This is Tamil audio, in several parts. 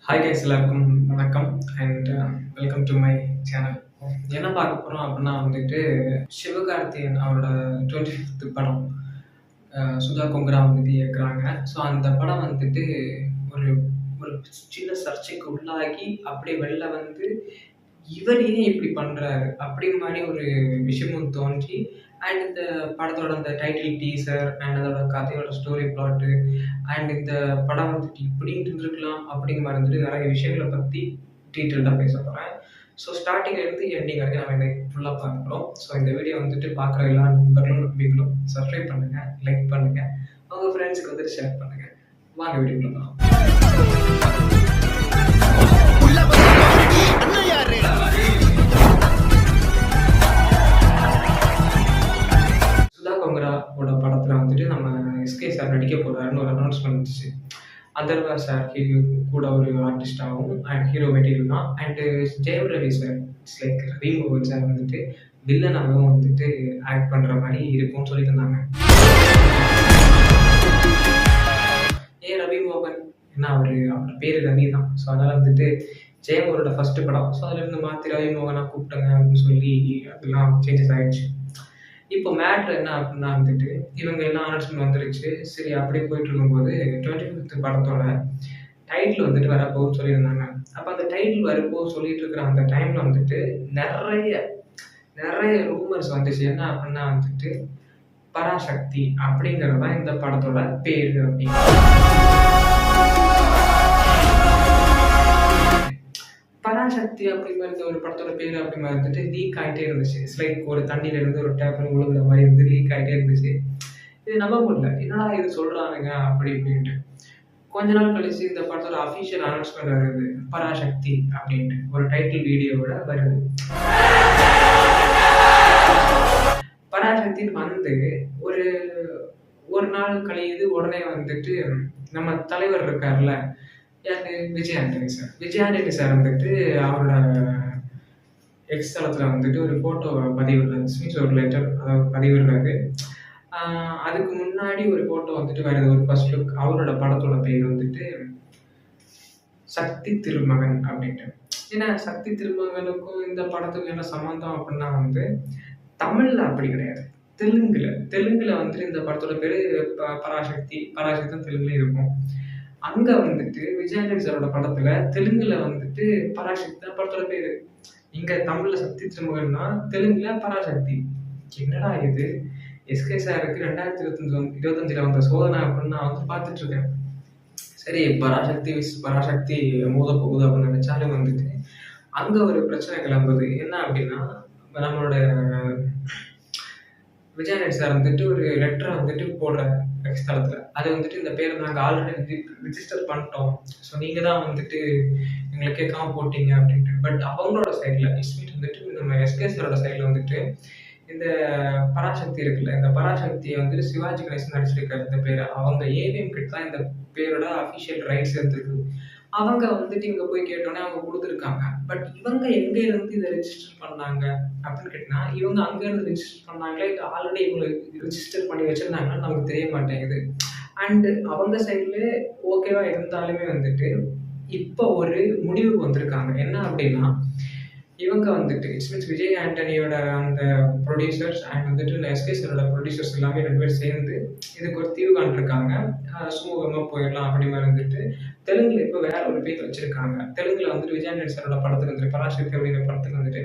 ஹாய் கைஸ், எல்லாருக்கும் வணக்கம் and welcome to my channel. என்ன பார்க்க போகிறோம் அப்படின்னா வந்துட்டு சிவகார்த்திகேயன் அவரோட 25th படம் சுதா கொங்கரா வந்துட்டு இயக்குறாங்க. ஸோ அந்த படம் வந்துட்டு ஒரு ஒரு சின்ன சர்ச்சைக்கு உள்ளாகி அப்படியே வெளில வந்து இவர் ஏன் இப்படி பண்ணுறாரு அப்படிங்கிற மாதிரி ஒரு விஷயமும் தோன்றி அண்ட் இந்த படத்தோட அந்த டைட்டில் டீசர் அண்ட் அதோட கதையோட ஸ்டோரி பிளாட்டு அண்ட் இந்த படம் வந்துட்டு இப்படின்ட்டு இருந்திருக்கலாம் அப்படிங்கிற மாதிரி வந்துட்டு நிறைய விஷயங்களை பற்றி டீட்டெயில்டாக பேச போகிறேன். ஸோ ஸ்டார்டிங்லேருந்து எண்டிங் வரைக்கும் நம்ம இதை ஃபுல்லாக பார்க்குறோம். ஸோ இந்த வீடியோ வந்துட்டு பார்க்குற எல்லா நண்பர்களும் நம்பிகளும் சப்ஸ்கிரைப் பண்ணுங்கள், லைக் பண்ணுங்கள், உங்கள் ஃப்ரெண்ட்ஸுக்கு வந்துட்டு ஷேர் பண்ணுங்கள். வாங்க வீடியோக்குள்ள போகலாம். சுதா கொங்கராவோட படத்தில் வந்துட்டு நம்ம எஸ்கே சார் நடிக்க போகிறாருன்னு ஒரு அனௌன்ஸ்மெண்ட் வந்துச்சு. அதர்வா சார் ஹீரோ கூட ஒரு ஆர்டிஸ்டாகவும் அண்ட் ஹீரோ மெட்டீரியல் தான். And Jayam Ravi sir it's like Ravi மோகன் சார் வந்துட்டு வில்லனாகவும் வந்துட்டு ஆக்ட் பண்ணுற மாதிரி இருக்கும்னு சொல்லியிருந்தாங்க. ரவி மோகன் ஏன்னா அவரோட பேர் ரவி தான். ஸோ அதனால் வந்துட்டு ஜெயம் அவரோட ஃபர்ஸ்ட் படம். ஸோ அதுலேருந்து மாற்றி ரவி மோகனா கூப்பிட்டங்க அப்படின்னு சொல்லி அதெல்லாம் சேஞ்சஸ் ஆகிடுச்சு. இப்போ மேட்ரு என்ன அப்படின்னா வந்துட்டு இவங்க எல்லாம் அனௌன்ஸ்மெண்ட் வந்துருச்சு. சரி, அப்படியே போயிட்டு இருக்கும்போது 25th படத்தோட டைட்டில் வந்துட்டு வரப்போகுதுன்னு சொல்லியிருந்தாங்க. அப்போ அந்த டைட்டில் வரப்போகுது சொல்லிட்டு இருக்கிற அந்த டைமில் வந்துட்டு நிறைய ரூமர்ஸ் வந்துச்சு. என்ன அப்படின்னா வந்துட்டு பராசக்தி அப்படிங்கிறது தான் இந்த படத்தோட பேர் அப்படின்னு. பராசக்தி அப்படிங்கிற ஒரு படத்தோட பேர் அப்படிங்கிற வந்துட்டு லீக் ஆகிட்டே இருந்துச்சு. இட்ஸ் லைக் ஒரு தண்ணியில இருந்து ஒரு டேப்ல உழுகுற மாதிரி வந்து லீக் ஆகிட்டே இருந்துச்சு. இது நம்ப முடியல, என்னடா இது சொல்றானுங்க அப்படி இப்படின்ட்டு. கொஞ்ச நாள் கழிச்சு இந்த படத்தோட அஃபிஷியல் அனௌன்ஸ்மெண்ட் வருது, பராசக்தி அப்படின்ட்டு ஒரு டைட்டில் வீடியோவோட வருது. பராசக்தின்னு வந்து ஒரு நாள் கழியுது. உடனே வந்துட்டு நம்ம தலைவர் இருக்கார்ல, யாரு, விஜய் ஆண்டனி சார் வந்துட்டு அவரோட எக்ஸ் தளத்தில் வந்துட்டு ஒரு ஃபோட்டோ பதிவிடுறாரு. ஸ்பீச் ஒரு லெட்டர் அதாவது பதிவிடுறாரு. அதுக்கு முன்னாடி ஒரு ஃபோட்டோ வந்துட்டு வருது, ஒரு ஃபர்ஸ்ட் லுக். அவரோட படத்தோட பேர் வந்துட்டு சக்தி திருமகன் அப்படின்ட்டு. ஏன்னா சக்தி திருமகனுக்கும் இந்த படத்துக்கும் என்ன சம்மந்தம் அப்படின்னா வந்து தமிழ்ல அப்படி கிடையாது, தெலுங்குல வந்துட்டு இந்த படத்தோட பேரு பராசக்தி தெலுங்குல இருக்கும். அங்க வந்துட்டு விஜய் ஆண்டனி சாரோட படத்துல தெலுங்குல வந்துட்டு பராசக்தி தான் படத்தோட பேரு. இங்க தமிழ்ல சக்தி திருமகன்னா தெலுங்குல பராசக்தி. என்னடா இது, எஸ்கே சாருக்கு 2025 வந்த சோதனை அப்படின்னு நான் வந்து பார்த்துட்டு இருக்கேன். சரி, பராசக்தி மோத போகுது அப்படின்னு நினைச்சாலும் வந்துட்டு அங்க ஒரு பிரச்சனை கிளம்புது. என்ன அப்படின்னா, நம்மளோட விஜய் ஆண்டனி சார் வந்துட்டு ஒரு லெட்டரை வந்துட்டு போடுறாரு எக்ஸ் தளத்தில். அது வந்துட்டு இந்த பேரை நாங்கள் ஆல்ரெடி ரிஜிஸ்டர் பண்ணிட்டோம், ஸோ நீங்கள் தான் வந்துட்டு எங்களை கேட்காம போட்டீங்க அப்படின்ட்டு. பட் அவங்களோட சைடில் இஸ்மீட் வந்துட்டு நம்ம எஸ்கே சாரோட சைடில் வந்துட்டு இந்த பராசக்தி இருக்குல்ல, இந்த பராசக்தியை வந்துட்டு சிவாஜி கணேசன் நடிச்சிருக்காரு. இந்த பேரை அவங்க ஏவிஎம் கிட்ட தான் இந்த பேரோட அஃபிஷியல் ரைட்ஸ் இருந்திருக்கு. அவங்க வந்துட்டு இங்கே போய் கேட்டோன்னே அவங்க கொடுத்துருக்காங்க. பட் இவங்க எங்கே இருந்து இதை ரிஜிஸ்டர் பண்ணாங்க அப்படின்னு கேட்டிங்கன்னா, இவங்க அங்கேருந்து ரிஜிஸ்டர் பண்ணாங்களே, இது ஆல்ரெடி இவங்க ரிஜிஸ்டர் பண்ணி வச்சுருந்தாங்கன்னு நமக்கு தெரிய மாட்டேங்குது. அண்டு அவங்க சைடில் ஓகேவா இருந்தாலுமே வந்துட்டு இப்போ ஒரு முடிவுக்கு வந்திருக்காங்க. என்ன அப்படின்னா, இவங்க வந்துட்டு இட்ஸ் மீன்ஸ் விஜய் ஆண்டனியோட அந்த ப்ரொடியூசர்ஸ் அண்ட் வந்துட்டு எஸ்கே சாரோட ப்ரொடியூசர்ஸ் எல்லாமே 2 பேர் சேர்ந்து இதுக்கு ஒரு தீர்வு காண்டிருக்காங்க. சுமூகமாக போயிடலாம் அப்படி மாதிரி வந்துட்டு தெலுங்குல இப்போ வேற ஒரு பேர் வச்சிருக்காங்க. தெலுங்குல வந்துட்டு விஜய் ஆண்டனி சாரோட படத்துக்கு வந்துட்டு பராசக்தி அப்படிங்கிற படத்துக்கு வந்துட்டு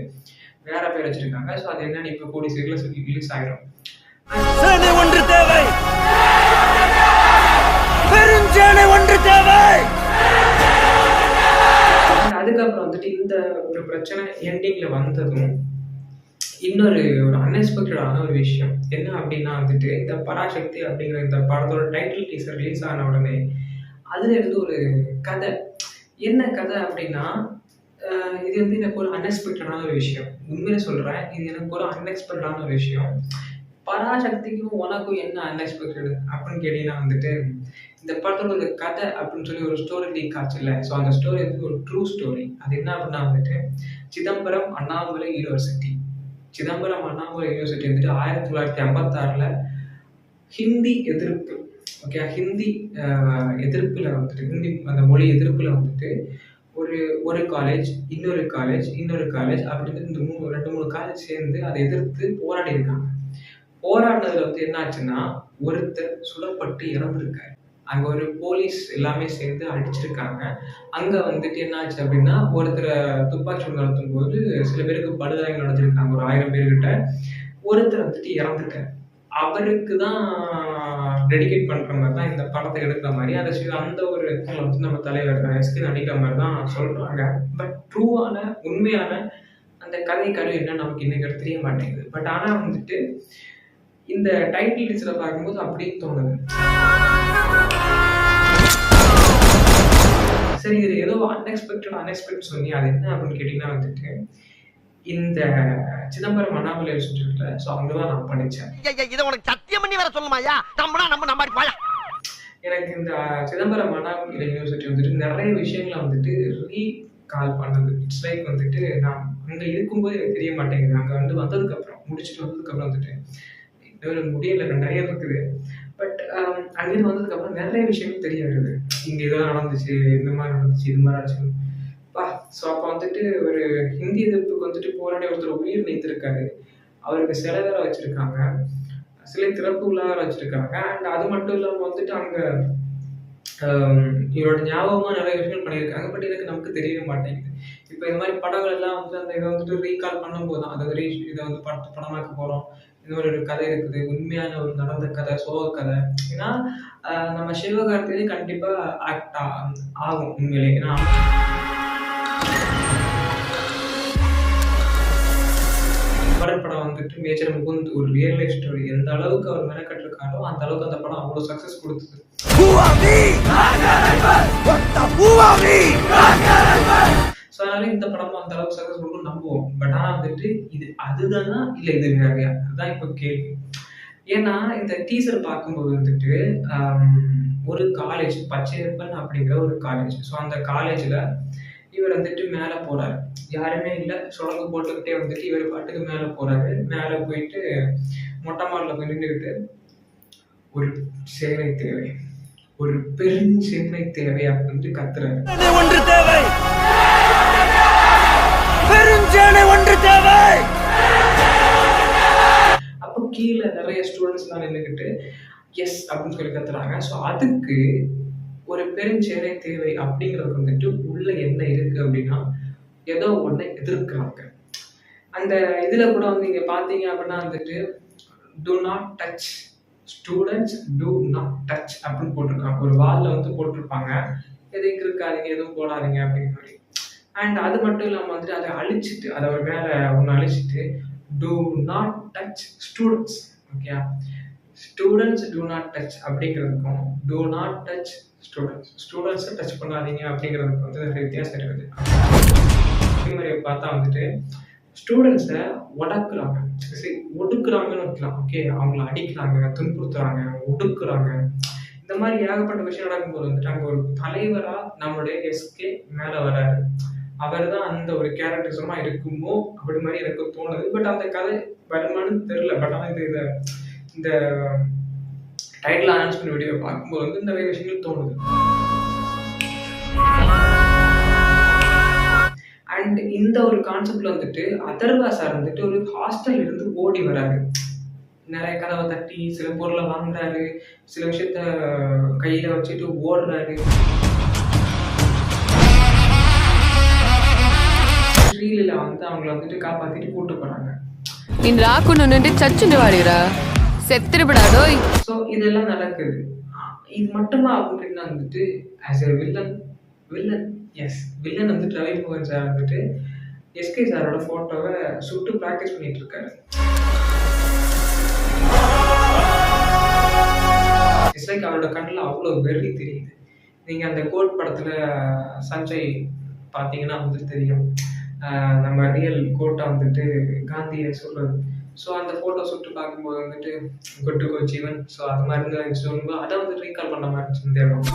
வேற பேர் வச்சிருக்காங்க. ஸோ அது என்னன்னு இப்போ கூடி சீக்கிரம் ரிலீஸ் ஆகிடும். ஒன்று தேவை, பெருஞ்சாலை ஒன்று தேவை. அதுக்கப்புறம் வந்துட்டு இந்த ஒரு பிரச்சனை எண்டிங்ல வந்ததும் இன்னொரு அன்எக்ஸ்பெக்டடான ஒரு விஷயம் என்ன அப்படின்னா வந்துட்டு இந்த பராசக்தி அப்படிங்கிற இந்த படத்தோட டைட்டில் டீசர் ரிலீஸ் ஆன உடனே அதுல இருந்து ஒரு கதை. என்ன கதை அப்படின்னா, இது வந்து எனக்கு ஒரு அன்எக்ஸ்பெக்டடான ஒரு விஷயம். உண்மையில சொல்றேன், இது எனக்கு ஒரு அன்எக்ஸ்பெக்டடான ஒரு விஷயம். பராசக்திக்கும் உனக்கும் என்ன அன்எக்ஸ்பெக்டட் அப்படின்னு கேட்டீங்கன்னா வந்துட்டு இந்த படத்தோட ஒரு கதை அப்படின்னு சொல்லி ஒரு ஸ்டோரி லீக் ஆச்சு இல்லை. ஸோ அந்த ஸ்டோரி வந்து ஒரு ட்ரூ ஸ்டோரி. அது என்ன அப்படின்னா வந்துட்டு சிதம்பரம் அண்ணாமலை யூனிவர்சிட்டி வந்துட்டு 1956 ஹிந்தி எதிர்ப்பு, ஓகே, ஹிந்தி எதிர்ப்பில் வந்துட்டு ஹிந்தி அந்த மொழி எதிர்ப்பில் வந்துட்டு ஒரு காலேஜ், இன்னொரு காலேஜ், இன்னொரு காலேஜ் அப்படின்னு இந்த 2, 3 காலேஜ் சேர்ந்து அதை எதிர்த்து போராடியிருக்காங்க. போராடினதுல வந்து என்ன ஆச்சுன்னா, ஒருத்தர் சுடப்பட்டு இறந்திருக்காரு. அங்க ஒரு போலீஸ் எல்லாமே சேர்ந்து அடிச்சிருக்காங்க. அங்க வந்துட்டு என்ன ஆச்சு அப்டின்னா, ஒருத்தர துப்பாக்கி சூடு நடத்தும்போது சில பேருக்கு படுகாயங்கள் அடைஞ்சிருக்காங்க. ஒரு 1000 பேர்கிட்ட. ஒருத்தர் வந்துட்டு இறந்துட்டாரு. அவருக்கு தான் டெடிகேட் பண்ற மாரி தான் இந்த படத்த எடுக்கிற மாரி, அந்த ஒரு இடத்துல வந்து நம்ம தலைவர் எஸ்கே நடிக்கிற மாரி தான் சொல்றாங்க. பட் ட்ரூவான, உண்மையான அந்த கதை கரு என்னன்னு நமக்கு இன்னைக்கு வரைக்கும் தெரிய மாட்டேங்குது. பட் ஆனா வந்துட்டு, இந்த டைட்டில் டீசர பார்க்கும்போது அப்டியே தோணுது. சரி இதுல ஏதோ அன்எக்ஸ்பெக்டட் சொன்னியே. அது என்ன அப்படின்னு கேட்டீங்கன்னா வந்துட்டு, இந்த சிதம்பரம் அண்ணாமலை யூனிவர்சிட்டி இருக்குல்ல, ஸோ அங்க தான் நான் படிச்சேன். இத உனக்கு சத்தியம் பண்ணி வேற சொல்லுமாயா? நம்புனா நம்ம மாதிரி போயா. எனக்கு இந்த சிதம்பரம் அண்ணாமலை யூனிவர்சிட்டி வந்துட்டு நெறைய விஷயங்கள வந்துட்டு ரீகால் பண்ணுது. இட்ஸ் லைக் வந்துட்டு நான் அங்க இருக்கும்போது எனக்கு தெரிய மாட்டேங்குது. அங்க வந்து வந்ததுக்கப்புறம், முடிச்சுட்டு வந்ததுக்கப்புறம் வந்துட்டு, இன்னும் முடியல நெறைய இருக்குது. பட் அங்கேருந்து வந்ததுக்கப்புறம் நெறைய விஷயங்கள் தெரிய வருது. இங்க இதெல்லாம் நடந்துச்சு, இந்த மாரி நடந்துச்சு, இது மாரி ஆச்சு. ஸோ அப்ப வந்துட்டு ஒரு ஹிந்தி எதிர்ப்புக்கு வந்துட்டு போராடி ஒருத்தர் உயிர் நீத்திருக்காரு. அவருக்கு சிலை வேற வச்சிருக்காங்க. சிலை திறப்பு விழா வேற வச்சிருக்காங்க. அண்ட் அது மட்டும் இல்லாம வந்துட்டு அங்க இவரோட ஞாபகமா நெறைய விஷயங்கள் பண்ணியிருக்காங்க. பட் எனக்கு நமக்கு தெரியவே மாட்டேங்குது. இப்ப இந்த மாரி படங்கள் எல்லாம் வந்து அந்த இத வந்துட்டு ரீகால் பண்ணும்போது தான், அதாவது இத வந்து படமாக்க போறோம். இந்த மாரி ஒரு கதை இருக்குது. உண்மையான ஒரு நடந்த கதை, சோக கதை. ஏன்னா, நம்ம சிவகார்த்திகேயன் கண்டிப்பா ஆக்ட் ஆகும் உண்மையிலேயே. ஏன்னா அமரன் படம் வந்துட்டு மேஜர் முகுந்த் ஒரு ரியல் லைஃப் ஸ்டோரி. எந்த அளவுக்கு அவர் மெனக்கட்டிருக்காரோ, அந்த அளவுக்கு அந்த படம் அவ்வளோ சக்சஸ் குடுத்தது. ஸோ அதனால இந்த படமும் அந்த அளவுக்கு சக்சஸ் குடுக்கும்னு நம்புவோம். பட் ஆனா வந்துட்டு இது அதுதானா? இல்ல இது வேறயா? அதுதான் இப்ப கேள்வி. ஏன்னா இந்த டீசர் பார்க்கும்போது வந்துட்டு ஒரு காலேஜ் பச்சையப்பன் அப்படிங்கிற ஒரு காலேஜ். ஸோ அந்த காலேஜ்ல இவர் வந்துட்டு மேல போறாரு. யாருமே இல்ல. சுழங்கு போட்டுக்கிட்டே வந்துட்டு இவர் பாட்டுக்கு மேல போறாரு. மேல போயிட்டு மொட்டை மாடில போய் நின்னுகிட்டு, "ஒரு சேனை தேவை. ஒரு பெருஞ்சேனை தேவை" அப்படின்ட்டு கத்துறாரு. ஒன்று தேவை. பெருஞ்சேனை ஒன்று தேவை. அப்போ கீழ நெறைய ஸ்டூடண்ட்ஸ்லாம் நின்னுகிட்டு, "எஸ்" அப்படின்னு சொல்லி கத்துறாங்க. ஸோ அதுக்கு ஒரு பெருஞ்சேனை தேவை அப்படிங்கிறது வந்துட்டு உள்ள என்ன இருக்கு அப்படின்னா, ஏதோ ஒண்ண எதிர்க்கிறாங்க. அந்த இதுல கூட வந்து நீங்க பார்த்தீங்க அப்படின்னா வந்துட்டு, "do not touch students, do not touch" அப்படின்னு போட்டிருக்காங்க. ஒரு வால்ல வந்து போட்டிருப்பாங்க. "எதுவும் இருக்காதீங்க, எதுவும் போடாதீங்க" அப்படிங்கிற மாரி. அண்ட் அது மட்டும் இல்லாம வந்துட்டு அத அழிச்சுட்டு, அத ஒரு மேல ஒண்ணு அழிச்சுட்டு, "டூ நாட் டச் ஸ்டூடண்ட்ஸ்" ஓகேயா? ஸ்டூடண்ட்ஸ் டூ நாட் டச் அப்படிங்கிறதுக்கும், do not touch students touch பண்ணாதீங்க அப்படிங்கிறதுக்கு வந்து நிறைய வித்தியாசம் இருக்குது. அதே மாரி பார்த்தா வந்துட்டு ஸ்டூடண்ட்ஸ ஒடுக்குறாங்க. ஒடுக்குறாங்கன்னு வைக்கலாம். ஓகே. அவங்கள அடிக்கிறாங்க, துன்புறுத்துறாங்க, ஒடுக்குறாங்க. இந்த மாரி ஏகப்பட்ட விஷயம் நடக்கும்போது வந்துட்டு அங்க ஒரு தலைவரா நம்மளுடைய எஸ்கே மேல வராரு. அவர் தான் அந்த ஒரு கேரக்டரிசமா இருக்குமோ அப்படி மாரி எனக்கு தோணுது. பட் அந்த கதை வருமான்னு தெரியல. பட் ஆனா இந்த டைட்டில் அனௌன்ஸ்மென்ட் வீடியோ பார்க்கும்போது வந்து நிறைய விஷயங்கள் தோணுது. அண்ட் இந்த ஒரு கான்செப்ட்ல வந்துட்டு அதர்வா சார் வந்துட்டு ஒரு ஹாஸ்டல்ல இருந்து ஓடி வராரு. நெறைய கதவ தட்டி, சில பொருள வாங்குறாரு, சில விஷயத்த கையில வச்சுட்டு ஓடுறாரு. ஸ்ரீலீலா வந்து அவங்கள வந்துட்டு காப்பாத்திட்டு கூட்டு போறாங்க. நீ ராக்குன்னு நின்று சச்சுண்டு வாடுகிறா செத்துருப்படாடோய். ஸோ இதெல்லாம் நடக்குது. இது மட்டுமா அப்படின்னா வந்துட்டு ஆஸ் எ வில்லன் வில்லன் வந்துட்டு ரவி மோகன் சார் வந்துட்டு எஸ்கே சாரோட போட்டோவை சுட்டு பிராக்டிஸ் பண்ணிட்டு இருக்காரு. இட்ஸ் லைக் அவரோட கண்ணில் அவ்வளோ வெறி தெரியுது. நீங்க அந்த கோட் படத்துல சஞ்சய் பார்த்தீங்கன்னா வந்துட்டு தெரியும். நம்ம ரியல் கோட்டை வந்துட்டு காந்தியை சொல்றது. ஸோ அந்த ஃபோட்டோ சுட்டு பார்க்கும்போது வந்துட்டு good to go Jeevan. So அது மாதிரி இருந்துச்சு சொல்லும்போது அதை வந்து ரீகால் பண்ண மாதிரி இருந்துச்சு இந்த இடம்.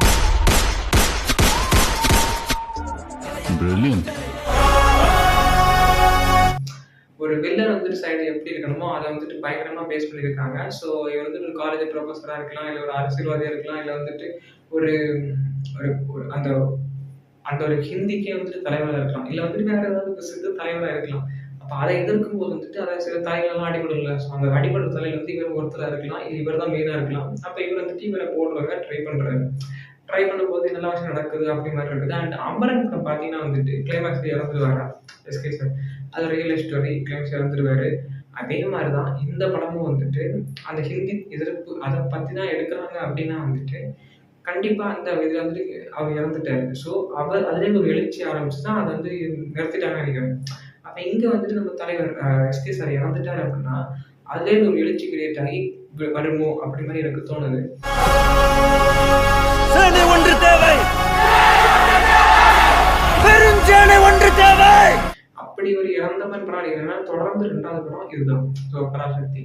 ஒரு வில்லன் வந்துட்டு சைடு எப்படி இருக்கணுமோ அதை வந்துட்டு பயங்கரமா பேஸ் பண்ணியிருக்காங்க. ஸோ இவர் வந்துட்டு ஒரு காலேஜ் ப்ரொஃபஸரா இருக்கலாம், இல்லை ஒரு அரசியல்வாதியா இருக்கலாம், இல்லை வந்துட்டு ஒரு ஒரு அந்த அந்த ஒரு ஹிந்திக்கே வந்துட்டு தலைவராக இருக்கலாம், இல்லை வந்துட்டு வேற ஏதாவது விஷயத்து தலைவராக இருக்கலாம். அப்போ அதை எதிர்க்கும் போது வந்துட்டு அதை சில தலைகள்லாம் அடிபடல. ஸோ அந்த அடிபடுற தலையில் வந்து இவர் ஒருத்தராக இருக்கலாம், இல்லை இவர் தான் மெயினாக இருக்கலாம். அப்போ இவர் வந்துட்டு இவரை போடுறத ட்ரை பண்ணுறாரு. ட்ரை பண்ணும்போது நல்ல விஷயம் நடக்குது அப்படி மாதிரி இருக்குது. அண்ட் அமரன் படம் பார்த்தீங்கன்னா வந்துட்டு கிளைமேக்ஸ் இறந்துருவாரா எஸ்கே சார், அது ரியல் லைஃப் ஸ்டோரி, கிளைமேக்ஸ் இறந்துருவாரு. அதே மாதிரி தான் இந்த படமும் வந்துட்டு அந்த ஹிந்தி எதிர்ப்பு அதை பற்றி தான் எடுக்கிறாங்க அப்படின்னா வந்துட்டு கண்டிப்பாக அந்த இதில் வந்துட்டு அவர் இறந்துட்டாரு. ஸோ அவர் அதுலேருந்து ஒரு எழுச்சி ஆரம்பிச்சு தான் அதை வந்து நிறுத்திட்டாங்கன்னு நினைக்கிறேன். அப்போ இங்கே வந்துட்டு நம்ம தலைவர் எஸ்கே சார் இறந்துட்டார் அப்படின்னா அதுலேருந்து ஒரு எழுச்சி கிரியேட் ஆகி வருமோ அப்படி மாதிரி எனக்கு தோணுது. சேனை ஒன்று தேவை, பெருஞ்சேனை ஒன்று தேவை. அப்படி ஒரு இறந்த மாதிரி படம் நடிக்கிறேன்னா தொடர்ந்து 2வது படம் இதுதான், ஸோ பராசக்தி.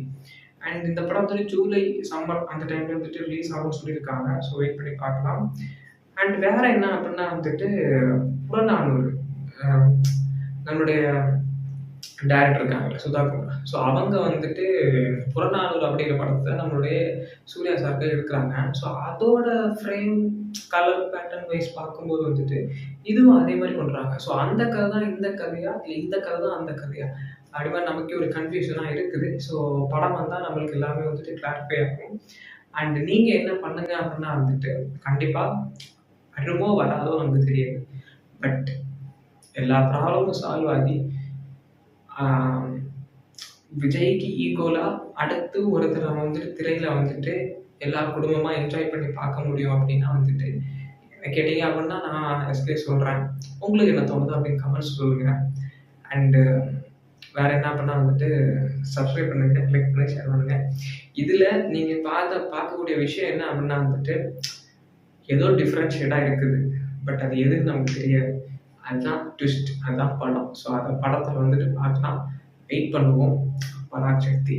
அண்ட் இந்த படம் வந்து ஜூலை சம்மர் அந்த டைம்ல வந்துட்டு ரிலீஸ் ஆகும்னு சொல்லியிருக்காங்க. ஸோ வெயிட் பண்ணி பார்க்கலாம். அண்ட் வேற என்ன அப்படின்னா வந்துட்டு புறநானூறு, நம்மளுடைய டைரக்டர் இருக்காங்கல்ல சுதாகுமார், ஸோ அவங்க வந்துட்டு புறநானூறு அப்படிங்கிற படத்தை நம்மளுடைய சூர்யா சாருக்கு எடுக்கிறாங்க. ஸோ அதோட ஃப்ரேம் கலர் பேட்டர்ன் வைஸ் பார்க்கும்போது வந்துட்டு இதுவும் அதே மாதிரி கொண்டுறாங்க. ஸோ அந்த கதை தான் இந்த கதையா, இல்லை இந்த கதை தான் அந்த கதையா, அப்படி மாதிரி நமக்கே ஒரு கன்ஃபியூஷனாக இருக்குது. ஸோ படம் வந்தால் நம்மளுக்கு எல்லாமே வந்துட்டு கிளாரிஃபை ஆகும். அண்ட் நீங்கள் என்ன பண்ணுங்க அப்படின்னா வந்துட்டு கண்டிப்பாக வருமோ வராதோ நமக்கு தெரியாது, பட் எல்லா ப்ராப்ளமும் சால்வ் ஆகி விஜய்க்கு ஈக்குவலா அடுத்து ஒருத்தர் நம்ம வந்துட்டு திரையில வந்துட்டு எல்லா குடும்பமா என்ஜாய் பண்ணி பார்க்க முடியும் அப்படின்னா வந்துட்டு என்ன கேட்டீங்க அப்படின்னா நான் எஸ்கே சொல்றேன். உங்களுக்கு என்ன தோணுது அப்படின்னு கமெண்ட்ஸ் சொல்லுங்க. அண்டு வேற என்ன பண்ணா வந்துட்டு சப்ஸ்கிரைப் பண்ணுங்க, லைக் பண்ணி ஷேர் பண்ணுங்க. இதுல நீங்க பார்க்கக்கூடிய விஷயம் என்ன அப்படின்னா வந்துட்டு ஏதோ டிஃப்ரென்ஷியேட்டாக இருக்குது, பட் அது எதுன்னு நமக்கு தெரியாது. அதுதான் ட்விஸ்ட், அதுதான் படம். ஸோ அந்த படத்தில் வந்துட்டு பார்க்கலாம். வெயிட் பண்ணுவோம். பராசக்தி.